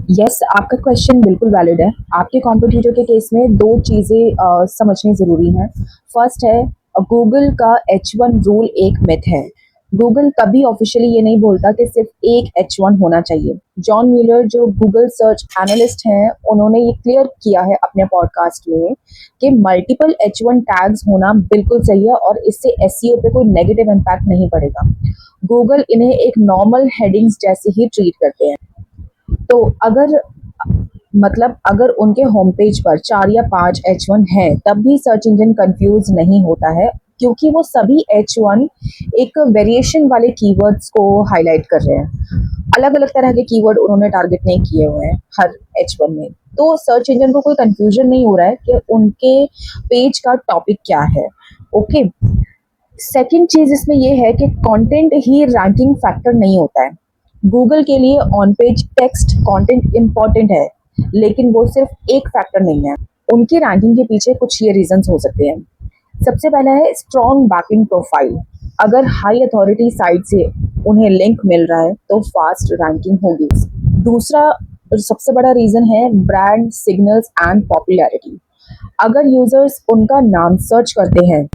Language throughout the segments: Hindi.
यस, आपका क्वेश्चन बिल्कुल वैलिड है। आपके कॉम्पिटिटर के केस में 2 चीज़ें समझनी ज़रूरी हैं। फर्स्ट है गूगल का H1 रूल एक मिथ है। गूगल कभी ऑफ़िशियली ये नहीं बोलता कि सिर्फ़ एक H1 होना चाहिए। जॉन म्यूलर जो गूगल सर्च एनालिस्ट हैं, उन्होंने ये क्लियर किया है अपने पॉडकास्ट में कि मल्टीपल H1 टैग्स होना बिल्कुल सही है और इससे एसईओ पे कोई नेगेटिव इम्पैक्ट नहीं पड़ेगा। गूगल इन्हें एक नॉर्मल हेडिंग्स जैसे ही ट्रीट करते हैं। तो अगर उनके होम पेज पर 4 या 5 H1 है तब भी सर्च इंजन कंफ्यूज नहीं होता है, क्योंकि वो सभी H1 एक वेरिएशन वाले कीवर्ड्स को हाईलाइट कर रहे हैं। अलग अलग तरह के कीवर्ड उन्होंने टारगेट नहीं किए हुए हैं हर H1 में। तो सर्च इंजन को कोई कंफ्यूजन नहीं हो रहा है कि उनके पेज का टॉपिक क्या है। ओके। सेकंड चीज इसमें ये है कि कंटेंट ही रैंकिंग फैक्टर नहीं होता है। गूगल के लिए on page text content important है, लेकिन वो सिर्फ एक फैक्टर नहीं है। उनकी रैंकिंग के पीछे कुछ ये रीजंस हो सकते हैं। सबसे पहला है स्ट्रॉन्ग बैकिंग प्रोफाइल। अगर हाई अथॉरिटी साइट से उन्हें लिंक मिल रहा है तो फास्ट रैंकिंग होगी। दूसरा सबसे बड़ा रीजन है ब्रांड सिग्नल्स एंड पॉपुलैरिटी। अगर यूजर्स उनका नाम सर्च करते हैं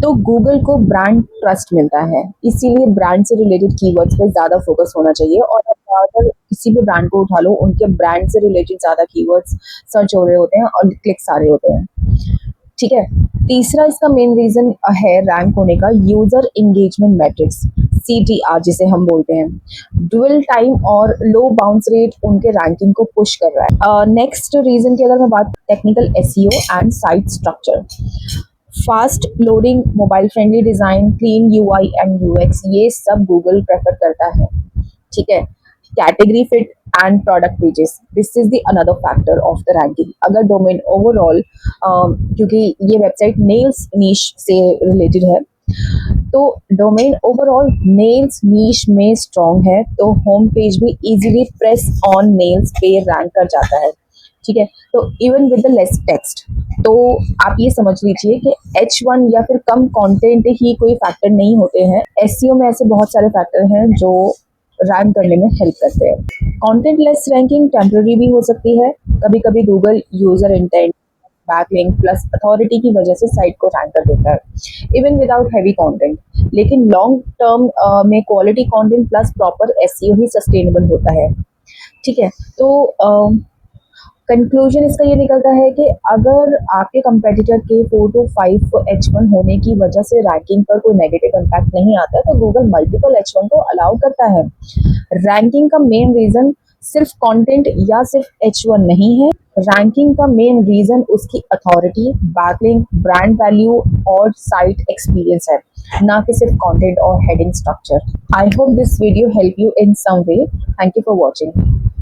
तो गूगल को ब्रांड ट्रस्ट मिलता है, इसीलिए ब्रांड से रिलेटेड कीवर्ड्स पे ज़्यादा फोकस होना चाहिए। और अब ज़्यादातर किसी भी ब्रांड को उठा लो, उनके ब्रांड से रिलेटेड ज़्यादा कीवर्ड्स सर्च हो रहे होते हैं और क्लिक्स आ रहे होते हैं। ठीक है। तीसरा इसका मेन रीजन है रैंक होने का यूजर एंगेजमेंट मैट्रिक्स, CTR जिसे हम बोलते हैं। ड्यूअल टाइम और लो बाउंस रेट उनके रैंकिंग को पुश कर रहा है। नेक्स्ट रीजन की अगर मैं बात, technical SEO and site structure. Fast loading, mobile friendly design, clean UI and UX, ये सब गूगल प्रेफर करता है। ठीक है। Category fit and product pages, this is the another factor of the ranking. अगर डोमेन ओवरऑल, क्योंकि ये वेबसाइट नेल्स नीश से रिलेटेड है, तो डोमेन ओवरऑल नेल्स नीश में स्ट्रॉन्ग है तो होम पेज भी इजीली प्रेस ऑन नेल्स पे रैंक कर जाता है। ठीक है। तो even with the less text, तो आप ये समझ लीजिए कि H1 या फिर कम कंटेंट ही कोई फैक्टर नहीं होते हैं। एसईओ में ऐसे बहुत सारे फैक्टर हैं जो रैंक करने में हेल्प करते हैं। कंटेंट लेस रैंकिंग टेम्पररी भी हो सकती है। कभी कभी Google user intent, backlink plus authority की वजह से साइट को रैंक कर देता है इवन विदाउट हैवी कंटेंट। लेकिन लॉन्ग टर्म में quality content plus proper SEO ही सस्टेनेबल होता है। ठीक है। तो कंक्लूजन इसका ये निकलता है कि अगर आपके कंपेटिटर के 4 to 5 H1 होने की वजह से रैंकिंग पर कोई नेगेटिव इम्पैक्ट नहीं आता तो गूगल मल्टीपल H1 को अलाउ करता है। रैंकिंग का मेन रीजन सिर्फ कंटेंट या सिर्फ H1 नहीं है। रैंकिंग का मेन रीजन उसकी अथॉरिटी, बैकलिंक, ब्रांड वैल्यू और साइट एक्सपीरियंस है, ना कि सिर्फ कंटेंट और heading structure. I hope this video help you in some way. Thank you for watching.